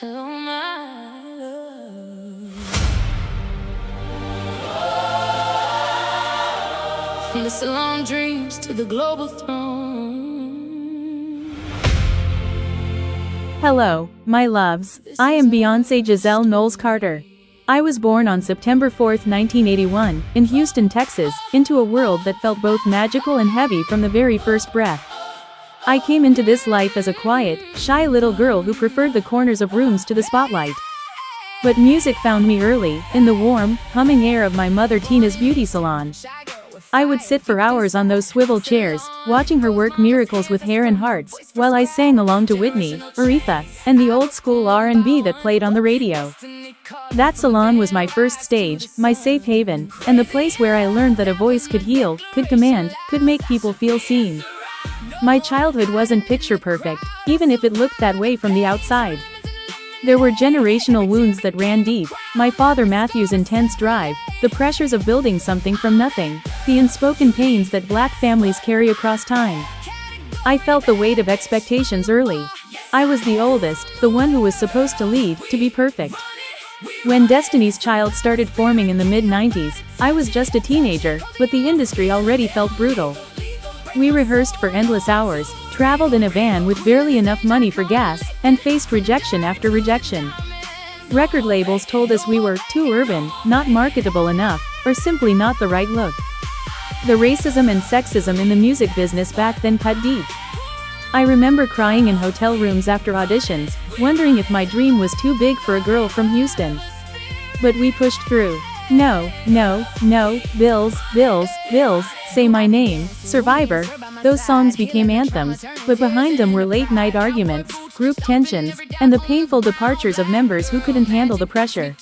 Hello, my love. From the salon dreams to the global throne. Hello, my loves. I am Beyoncé Giselle Knowles-Carter. I was born on September 4, 1981, in Houston, Texas, into a world that felt both magical and heavy from the very first breath. I came into this life as a quiet, shy little girl who preferred the corners of rooms to the spotlight. But music found me early, in the warm, humming air of my mother Tina's beauty salon. I would sit for hours on those swivel chairs, watching her work miracles with hair and hearts, while I sang along to Whitney, Aretha, and the old school R&B that played on the radio. That salon was my first stage, my safe haven, and the place where I learned that a voice could heal, could command, could make people feel seen. My childhood wasn't picture perfect, even if it looked that way from the outside. There were generational wounds that ran deep, my father Matthew's intense drive, the pressures of building something from nothing, the unspoken pains that black families carry across time. I felt the weight of expectations early. I was the oldest, the one who was supposed to lead, to be perfect. When Destiny's Child started forming in the mid-90s, I was just a teenager, but the industry already felt brutal. We rehearsed for endless hours, traveled in a van with barely enough money for gas, and faced rejection after rejection. Record labels told us we were too urban, not marketable enough, or simply not the right look. The racism and sexism in the music business back then cut deep. I remember crying in hotel rooms after auditions, wondering if my dream was too big for a girl from Houston. But we pushed through. No, no, no, bills, bills, bills, say my name, Survivor. Those songs became anthems, but behind them were late-night arguments, group tensions, and the painful departures of members who couldn't handle the pressure.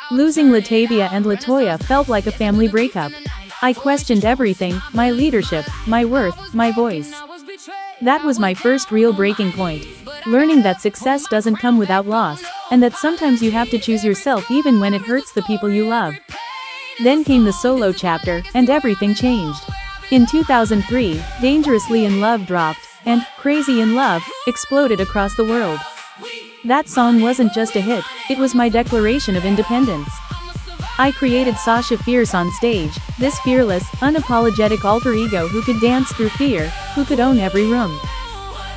Losing Latavia and Latoya felt like a family breakup. I questioned everything, my leadership, my worth, my voice. That was my first real breaking point, learning that success doesn't come without loss, and that sometimes you have to choose yourself even when it hurts the people you love. Then came the solo chapter, and everything changed. In 2003, Dangerously in Love dropped, and Crazy in Love exploded across the world. That song wasn't just a hit, it was my declaration of independence. I created Sasha Fierce on stage, this fearless, unapologetic alter ego who could dance through fear, who could own every room.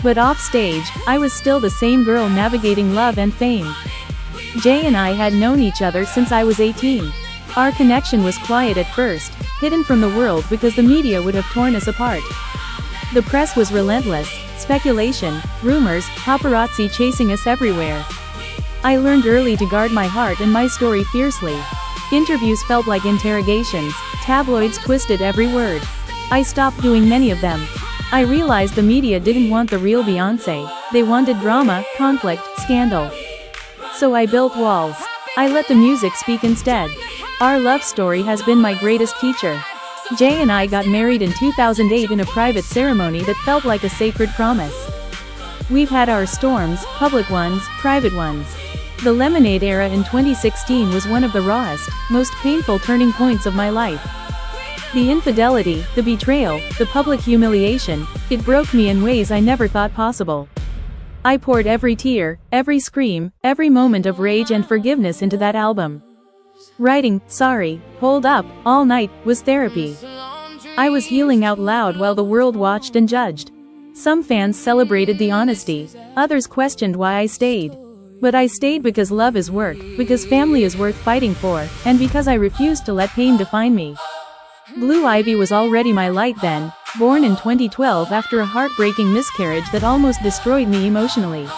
But off stage, I was still the same girl navigating love and fame. Jay and I had known each other since I was 18. Our connection was quiet at first, hidden from the world because the media would have torn us apart. The press was relentless, speculation, rumors, paparazzi chasing us everywhere. I learned early to guard my heart and my story fiercely. Interviews felt like interrogations, tabloids twisted every word. I stopped doing many of them. I realized the media didn't want the real Beyoncé, they wanted drama, conflict, scandal. So I built walls. I let the music speak instead. Our love story has been my greatest teacher. Jay and I got married in 2008 in a private ceremony that felt like a sacred promise. We've had our storms, public ones, private ones. The Lemonade era in 2016 was one of the rawest, most painful turning points of my life. The infidelity, the betrayal, the public humiliation, it broke me in ways I never thought possible. I poured every tear, every scream, every moment of rage and forgiveness into that album. Writing, Sorry, Hold Up, all night, was therapy. I was healing out loud while the world watched and judged. Some fans celebrated the honesty, others questioned why I stayed. But I stayed because love is work, because family is worth fighting for, and because I refused to let pain define me. Blue Ivy was already my light then, born in 2012 after a heartbreaking miscarriage that almost destroyed me emotionally.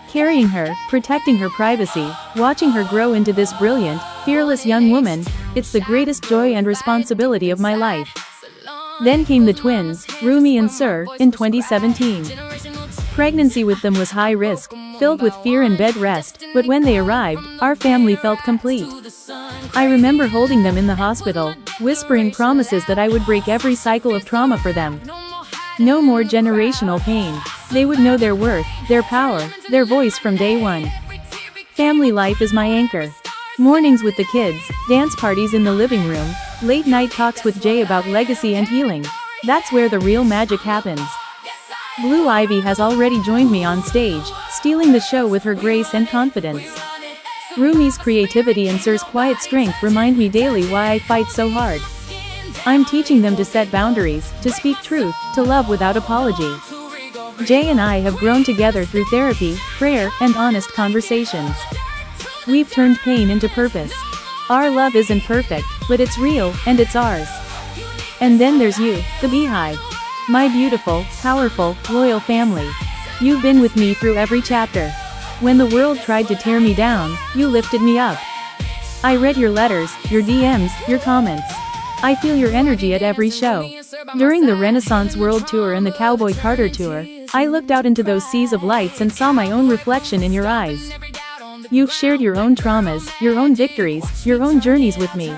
Carrying her, protecting her privacy, watching her grow into this brilliant, fearless young woman, it's the greatest joy and responsibility of my life. Then came the twins, Rumi and Sir, in 2017. Pregnancy with them was high risk, filled with fear and bed rest, but when they arrived, our family felt complete. I remember holding them in the hospital, whispering promises that I would break every cycle of trauma for them. No more generational pain. They would know their worth, their power, their voice from day one. Family life is my anchor. Mornings with the kids, dance parties in the living room, late night talks with Jay about legacy and healing. That's where the real magic happens. Blue Ivy has already joined me on stage, stealing the show with her grace and confidence. Rumi's creativity and Sir's quiet strength remind me daily why I fight so hard. I'm teaching them to set boundaries, to speak truth, to love without apology. Jay and I have grown together through therapy, prayer, and honest conversations. We've turned pain into purpose. Our love isn't perfect, but it's real, and it's ours. And then there's you, the Beyhive. My beautiful, powerful, loyal family. You've been with me through every chapter. When the world tried to tear me down, you lifted me up. I read your letters, your DMs, your comments. I feel your energy at every show. During the Renaissance World Tour and the Cowboy Carter Tour, I looked out into those seas of lights and saw my own reflection in your eyes. You've shared your own traumas, your own victories, your own journeys with me.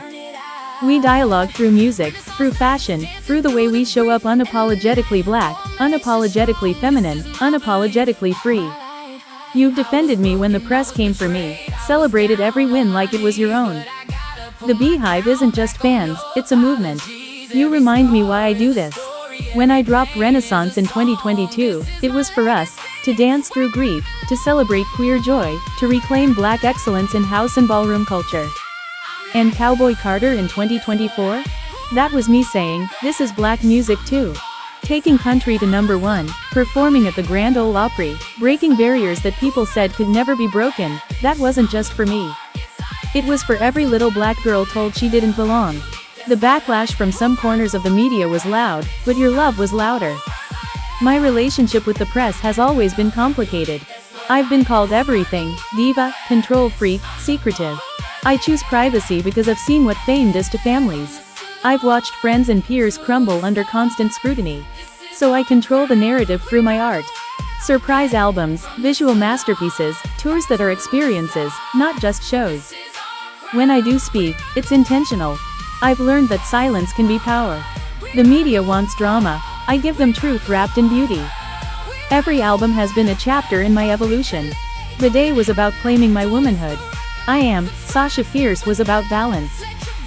We dialogue through music, through fashion, through the way we show up unapologetically black, unapologetically feminine, unapologetically free. You've defended me when the press came for me, celebrated every win like it was your own. The Beyhive isn't just fans, it's a movement. You remind me why I do this. When I dropped Renaissance in 2022, it was for us, to dance through grief, to celebrate queer joy, to reclaim black excellence in house and ballroom culture. And Cowboy Carter in 2024? That was me saying, this is black music too. Taking country to #1, performing at the Grand Ole Opry, breaking barriers that people said could never be broken, that wasn't just for me. It was for every little black girl told she didn't belong. The backlash from some corners of the media was loud, but your love was louder. My relationship with the press has always been complicated. I've been called everything, diva, control freak, secretive. I choose privacy because I've seen what fame does to families. I've watched friends and peers crumble under constant scrutiny. So I control the narrative through my art. Surprise albums, visual masterpieces, tours that are experiences, not just shows. When I do speak, it's intentional. I've learned that silence can be power. The media wants drama, I give them truth wrapped in beauty. Every album has been a chapter in my evolution. The Day was about claiming my womanhood. I Am, Sasha Fierce was about balance.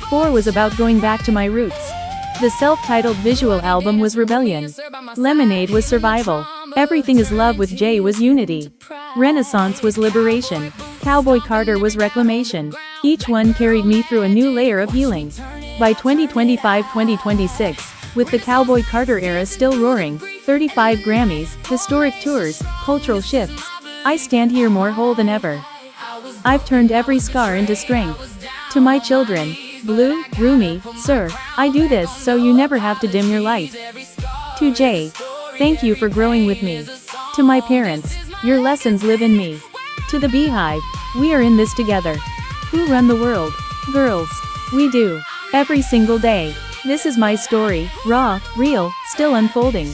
4 was about going back to my roots. The self-titled visual album was rebellion. Lemonade was survival. Everything is Love with Jay was unity. Renaissance was liberation. Cowboy Carter was reclamation. Each one carried me through a new layer of healing. By 2025-2026, with the Cowboy Carter era still roaring, 35 Grammys, historic tours, cultural shifts, I stand here more whole than ever. I've turned every scar into strength. To my children, Blue, Rumi, Sir, I do this so you never have to dim your light. To Jay, thank you for growing with me. To my parents, your lessons live in me. To the Beyhive, we are in this together. Who run the world? Girls. We do. Every single day. This is my story, raw, real, still unfolding.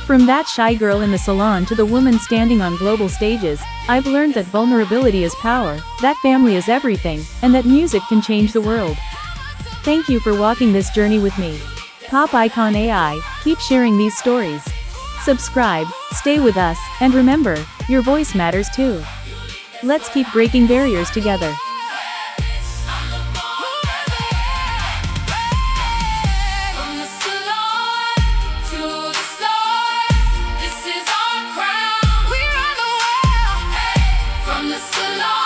From that shy girl in the salon to the woman standing on global stages, I've learned that vulnerability is power, that family is everything, and that music can change the world. Thank you for walking this journey with me. Pop Icon AI, keep sharing these stories. Subscribe, stay with us, and remember, your voice matters too. Let's keep breaking barriers together. From the salon